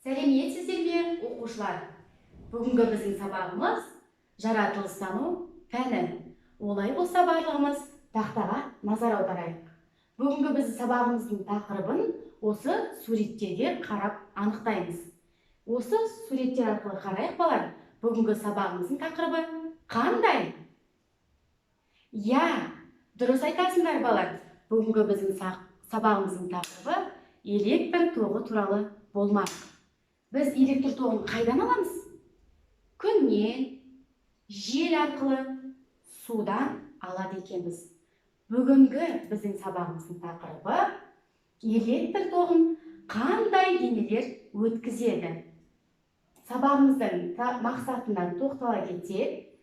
Сәлеметсіздер ме, оқушылар? Бүгінгі біздің сабағымыз жаратылыстану пәні. Олай болса барлығымыз тақтаға назар аударайық. Бүгінгі біздің сабағымыздың тақырыбын осы суреттерге қарап анықтаймыз. Осы суреттер арқылы қарайық балар. Бүгінгі сабағымыздың тақырыбы қандай? Дұрыс айтасыңдар балар. Бүгінгі біздің сабағымыздың тақырыбы электр тоғы туралы болмақ. Біз электр тоғын қайдан аламыз? Күннен, жел арқылы, судан алады екенбіз. Бүгінгі біздің сабағымыздың тақырыбы электр тоғын қандай денелер өткізеді? Сабағымыздың мақсатына тоқтала кетсек,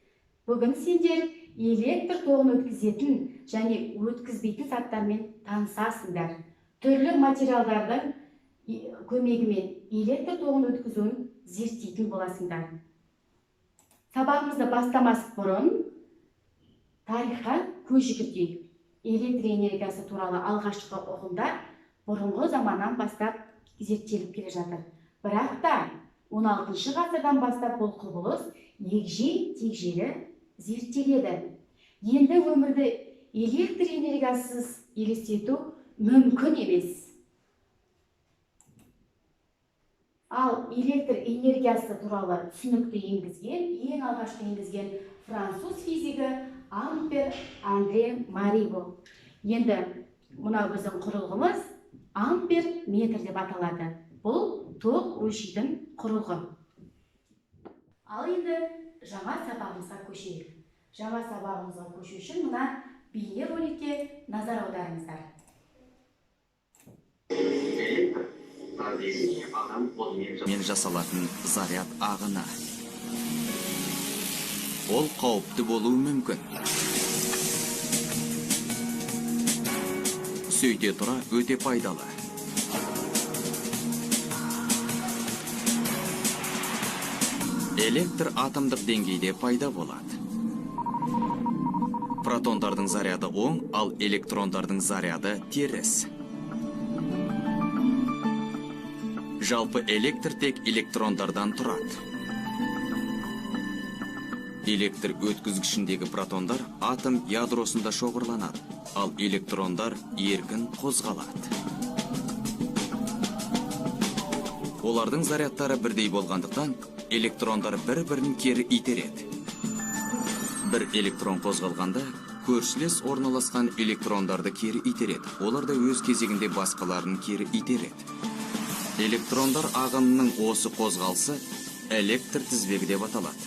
бүгін сендер электр тоғын өткізетін және өткізбейтін заттармен танысасыңдар. Түрлі материалдардың көмегімен электр тоғын өткізуін зерттейтін боласыңдар. Сабағымызды бастамас бұрын тарихқа көз жүгіртейік. Электр энергиясы туралы алғашқы ұғымдар бұрынғы заманнан бастап зерттеліп келе жатыр. Бірақ та 16 ғасырдан бастап бұл құбылыс егжей-тегжейлі зерттеледі. Енді өмірді электр энергиясыз елестету мүмкін емес. Ал электр энергиясы туралы түсінікті ең алғашқы енгізген француз физигі Ампер Андре Марибо. Енді мынау біздің құрылғымыз ампер метр деп аталады. Бұл тоқ өлшейтін құрылғы. Ал енді жаңа сабағымызға көшейік. Жаңа сабағымызға көшу үшін мына бейне роликке назар аударыңыздар. Мен жасалатын заряд ағыны. Ол қауіпті болуы мүмкін. Сөйте тұра өте пайдалы. Электр атомдық деңгейде пайда болады. Протондардың заряды оң, ал электрондардың заряды теріс. Жалпы электр тек электрондардан тұрады. Электр өткізгішіндегі протондар атом ядросында шоғырланады, ал электрондар еркін қозғалады. Олардың зарядтары бірдей болғандықтан, электрондар бір-бірін кері итереді. Бір электрон қозғалғанда, көршілес орналасқан электрондарды кері итереді. Олар да өз кезегінде басқаларын кері итереді. Электрондар ағынының осы қозғалысы электр тізбегі деп аталады.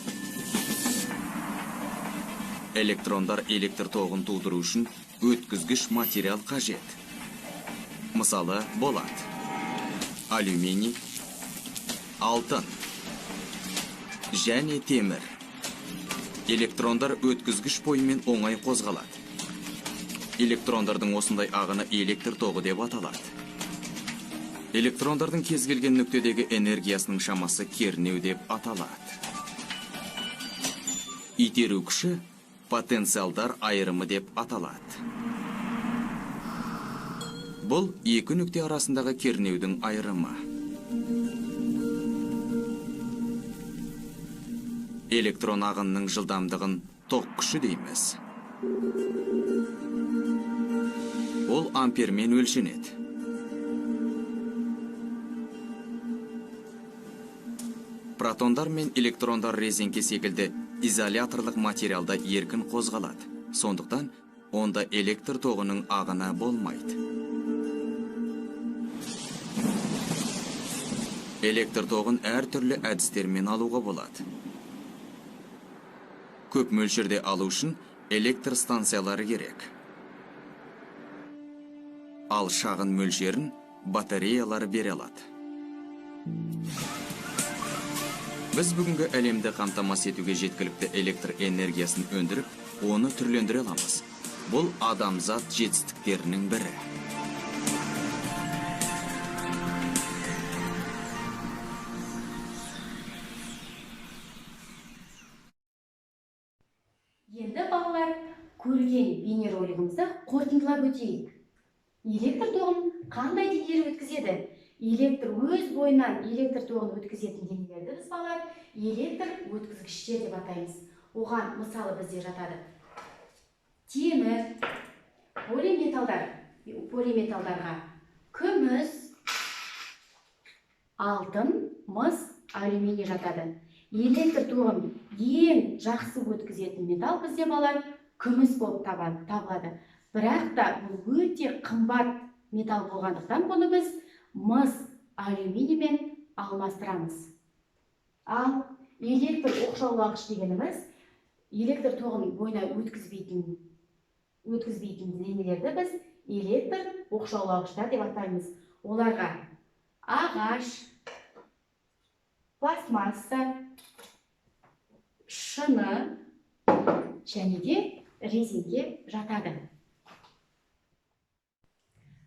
Электрондар электр тоғын тудыру үшін өткізгіш материал қажет. Мысалы болады: алюминий, алтын және темір. Электрондар өткізгіш бойымен оңай қозғалады. Электрондардың осындай ағыны электр тоғы деп аталады. Электрондардың кез келген нүктедегі энергиясының шамасы кернеу деп аталады. Итеру күші потенциалдар айырымы деп аталады. Бұл екі нүкте арасындағы кернеудің айырымы. Электрон ағынының жылдамдығын тоқ күші дейміз. Ол ампермен өлшенеді. Протондар мен электрондар резеңке секілді изоляторлық материалда еркін қозғалады. Сондықтан, онда электр тоғының ағыны болмайды. Электр тоғын әртүрлі әдістермен алуға болады. Көп мөлшерде алу үшін электр станциялары керек. Ал шағын мөлшерін батареялары бере алады. Біз бүгінгі әлемді қамтамасыз етуге жеткілікті электр энергиясын өндіріп, оны түрлендіре аламыз. Бұл адамзат жетістіктерінің бірі. Енді балалар, көрген бейнеролигімізді қорытындылап өтейік. Электр тоғын қандай денелер өткізеді? Электр өз бойынан электр тоғын өткізетін денелерді біз балалар электр өткізгіштер деп атаймыз. Оған мысалы бізде жатады темір, полиметалдарға күміс, алтын, мыс, алюминий жатады. Электр тоғын ең жақсы өткізетін металл бізде балалар күміс болып табылады. Бірақ та бұл өте қымбат металл болғандықтан бұны біз мыс, алюминиймен алмастырамыз. Ал электр оқшаулағыш дегеніміз электр тоғын бойына өткізбейтін денелерді біз электр оқшаулағыштар деп атаймыз. Оларға ағаш, пластмасса, шыны және де резинге жатады.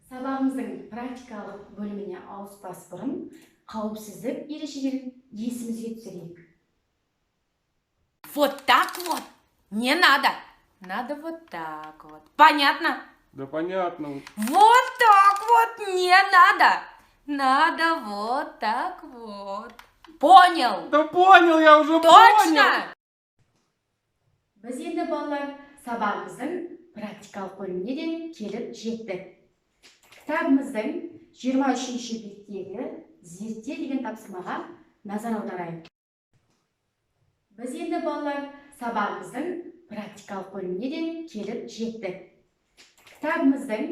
Сабағымыздың практикалық бөліміне ауыспас бұрын қауіпсіздік ережелерін есімізге түсірейік. Вот так вот не надо. Надо вот так вот. Понятно? Да понятно. Вот так вот не надо. Надо вот так вот. Понял? Да понял, я уже Точно? понял. Біз енді балалар сабағымыздың практикалық бөліміне де келіп жеттік. Кітабымыздың 23-ші беттегі зерттеу деген тапсырмаға назар аударайық. Біз енді балалар сабағымыздың практикалық бөліміне де келіп жеттік. Кітабымыздың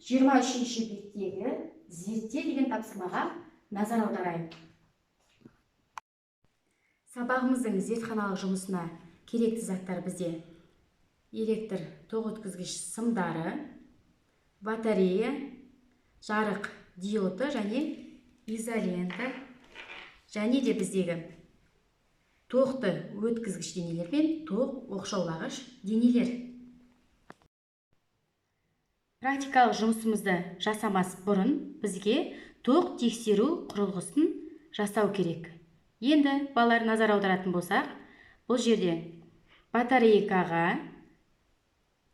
23-ші беттегі зерттеу деген тапсырмаға назар аударайық. Сабағымыздың зертханалық жұмысына керекті заттар бізде электр тоқ өткізгіш сымдары, батарея, жарық диоды және изолента және де біздегі тоқты өткізгіш денелер мен тоқ оқшаулағыш денелер. Практикалық жұмысымызды жасамас бұрын бізге тоқ тексеру құрылғысын жасау керек. Енді балалар назар аударатын болсақ, бұл жерде батарейкаға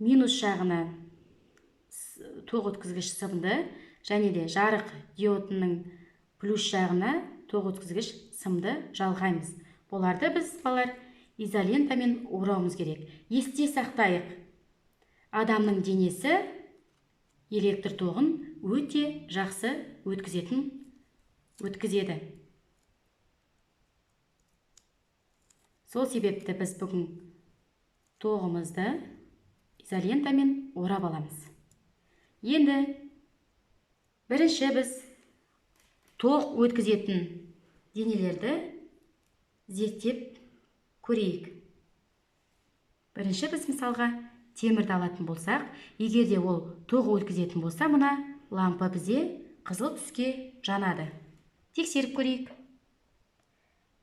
минус жағына тоқ өткізгіш сымды және де жарық диодының плюс жағына тоқ өткізгіш сымды жалғаймыз. Бұларды біз балалар изолентамен орауымыз керек. Есте сақтайық. Адамның денесі электр тоғын өте жақсы өткізеді. Сол себепті біз бүгін тоғымызды изолентамен орап аламыз. Енді бірінші біз тоқ өткізетін денелерді зерттеп көрейік. Бірінші біз мысалға темірді алатын болсақ, егер де ол тоқ өткізетін болса, мына лампа бізде қызыл түске жанады. Тексеріп көрейік.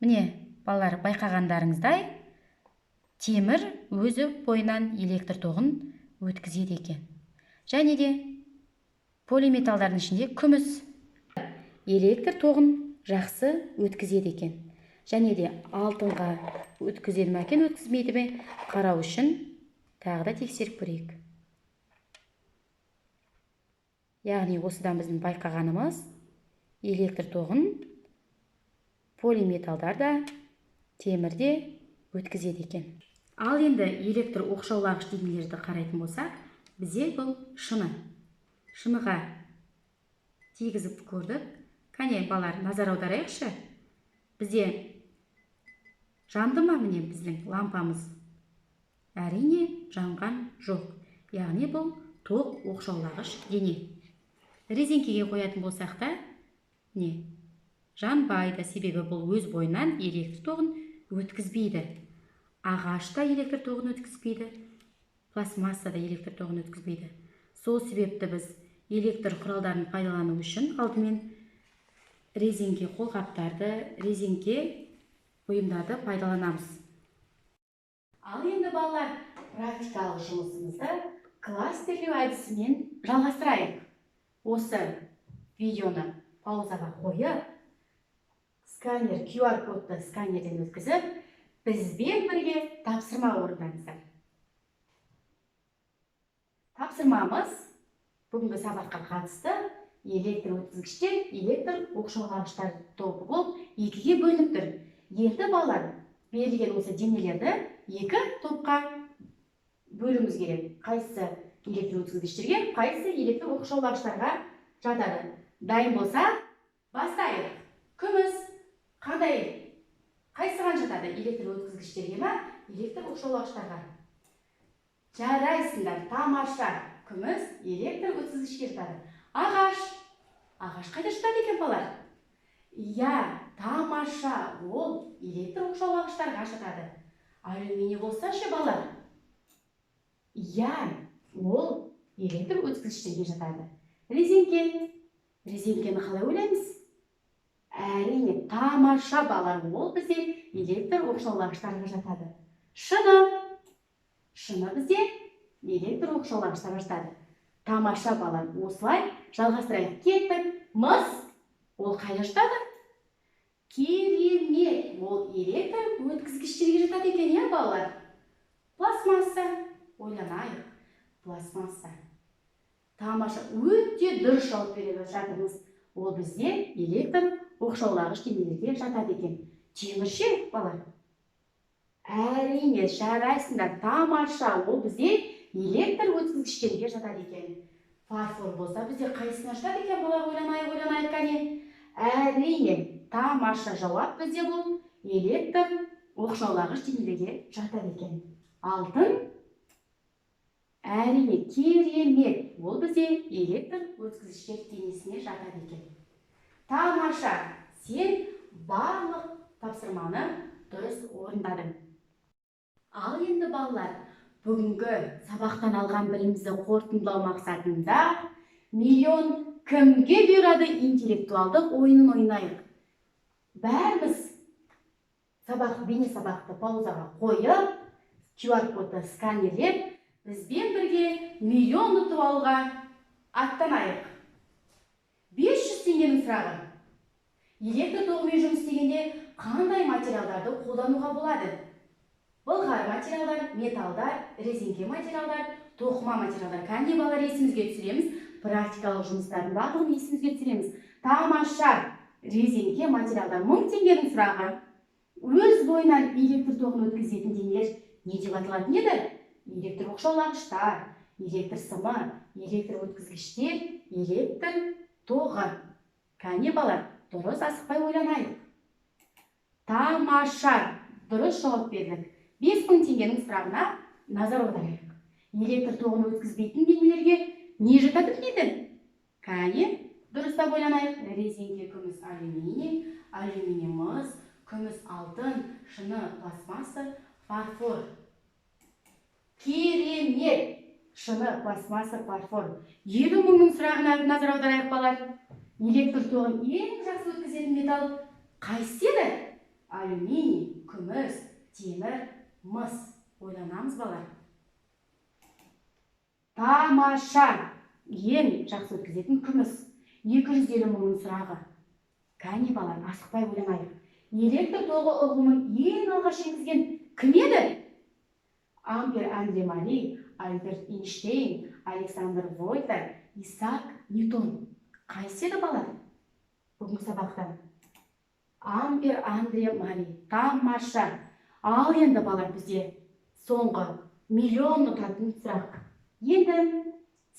Міне, балалар, байқағандарыңыздай, темір өзі бойынан электр тоғын өткізеді екен. Және де полиметалдардың ішінде күміс электр тоғын жақсы өткізеді екен. Және де алтынға өткізеді ме екен, өткізмейді ме, қарау үшін тағы да тексеріп көрейік. Яғни осыдан біздің байқағанымыз электр тоғын полиметалдарда, темірде өткізеді екен. Ал енді электр оқшаулағыш денелерді қарайтын болсақ, бізде бұл шыны. Шыныға тигізіп көрдік. Кәне, балалар, назар аударайықшы. Бізде жанды ма міне біздің лампамыз? Әрине, жанған жоқ. Яғни бұл тоқ оқшаулағыш дене. Резинкеге қоятын болсақ та, не? Жанбайды, себебі бұл өз бойынан электр тоғын өткізбейді. Ағашта электр тоғын өткізбейді, пластмассада электр тоғын өткізбейді. Сол себепті біз электр құралдарын пайдалану үшін алдымен резинке қолғаптарды, резинке бұйымдарды пайдаланамыз. Ал енді балалар, практикалық жұмысымызды кластерлеу әдісімен жалғастырайық. Осы видеоны паузаға қойып, сканер, QR кодты сканерден өткізіп, бізбен бірге тапсырма орындаңыздар. Тапсырмамыз бүгінгі сабаққа қатысты электр өткізгіштер электр оқшаулағыштар тобы болып екіге бөлініп тұр. Енді балалар, берілген осы денелерді екі топқа бөлуіміз керек. Қайсысы электр өткізгіштерге, қайсысы электр оқшаулағыштарға жатады. Дайын болса, бастайық. Күміс қандай? Қайсыған жатады? Электр өткізгіштерге ме, электр оқшаулағыштарға? Жарайсыңдар, тамаша. Күміс электр өткізгішке жатады. Ағаш қайда жатады екен балалар? Иә, тамаша, ол электр оқшаулағыштарға жатады. Алюминий болса ше балалар? Иә, ол электр өткізгіштерге жатады. Резеңкені қалай ойлаймыз? Әрине, тамаша балалар, ол бізде электр оқшаулағыштарға жатады. Шыны бізде электр оқшаулағыштарға жатады. Тамаша балалар, осылай жалғастырайық. Кеттік. Мыс, ол қайда жатады? Керемет, ол электр өткізгіштерге жатады екен, иә балалар? Пластмасса, ойланайық. Пластмасса. Тамаша, өте дұрыс жауап беріп жатырмыз. Ол бізде электр оқшаулағыш денелерге жатады екен. Темір ше, балалар? Әрине, жарайсыңдар, тамаша, ол бізде электр өткізгіштерге жатады екен. Фарфор болса бізде қайсына жатады екен, балалар? Ойланайық, кәне. Әрине, тамаша жауап бізде бұл электр оқшаулағыш денелерге жатады екен. Алтын, әрине, керемет, ол бізде электр өткізгіштер денесіне жатады екен. Тамаша, сен барлық тапсырманы дұрыс орындадың. Ал енді балалар, бүгінгі сабақтан алған білімімізді қорытындылау мақсатында миллион кімге бұйырады интеллектуалдық ойынын ойнайық. Бәріміз бейне сабақты паузаға қойып, QR-кодты сканерлеп, бізбен бірге миллион ұтып алуға аттанайық. 500 теңгенің сұрағы. Электр тоғымен жұмыс істегенде қандай материалдарды қолдануға болады? Былғары материалдар, металдар, резеңке материалдар, тоқыма материалдар. Қандай балалар есімізге түсіреміз? Практикалық жұмыстардың барлығын есімізге түсіреміз. Тамаша, резеңке материалдар. 1000 теңгенің сұрағы. Өз бойынан электр тоғын өткізетін денелер не деп аталатын еді? Электр оқшаулағыштар, электр сымы, электр өткізгіштер, электр тоғы. Кәне балалар, дұрыс асықпай ойланайық. Тамаша, дұрыс жауап бердік. 5000 теңгенің сұрағына назар аударайық. Электр тоғын өткізбейтін денелерге не жатады дейді? Кәне, дұрыстап ойланайық. Резеңке, күміс, алюминий, мыс, күміс, алтын, шыны, пластмасса, фарфор. Керемет! Шыны, пластмасса, фарфор. 50.000-нің сұрағына назар аударайық балалар. Электр тоғын ең жақсы өткізетін металл қайсы еді? Алюминий, күміс, темір, мыс. Ойланамыз балалар. Тамаша! Ең жақсы өткізетін күміс. 250.000-нің сұрағы. Кәне балалар, асықпай ойланайық. Электр тоғы ұғымын ең алғаш енгізген кім еді? Ампер Андре Мари, Альберт Эйнштейн, Александр Вольтер, Исаак Ньютон. Қайсы еді балалар? Бүгінгі сабақтан. Ампер Андре Мари. Тамаша. Ал енді балалар, бізде соңғы миллион ұтатын сұрақ. Енді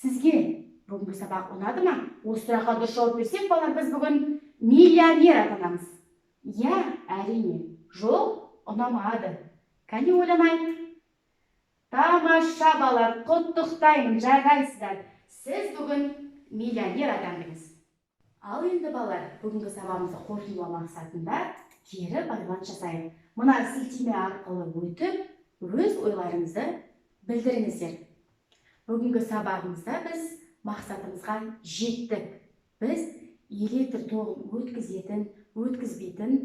сізге бүгінгі сабақ ұнады ма? Осы сұраққа дұрыс жауап берсек, балалар, біз бүгін миллионер атанамыз. Иә, әрине. Жоқ, ұнамады. Кәне ойланайық. Тамаша балалар, құттықтаймын, жарайсыздар. Сіз бүгін миллионер атандыңыз. Ал енді балалар, бүгінгі сабағымызды қорытындылау мақсатында кері байланыс жасайық. Мына сілтеме арқылы өтіп, өз ойларыңызды білдіріңіздер. Бүгінгі сабағымызда біз мақсатымызға жеттік. Біз электр тоғын өткізетін, өткізбейтін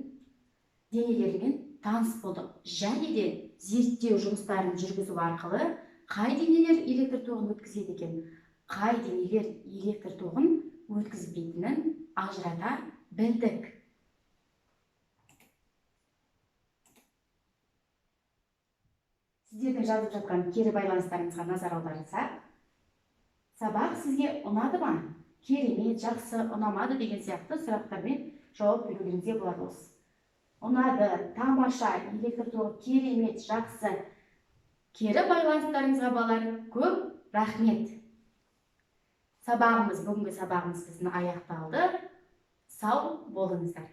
денелермен таныс болдық. Және де зерттеу жұмыстарын жүргізу арқылы қай денелер электр тоғын өткізеді екен, қай денелер электр тоғын өткізбейтінін ажырата білдік. Сіздердің жазып жатқан кері байланыстарыңызға назар аударсақ, сабақ сізге ұнады ма? керемет, жақсы, ұнамады деген сияқты сұрақтармен жауап берулеріңізге болады осы. Ұнады, тамаша, электр керемет, жақсы. Кері байланыстарыңызға балалар көп рахмет. Бүгінгі сабағымыз біздің аяқталды. Сау болыңыздар.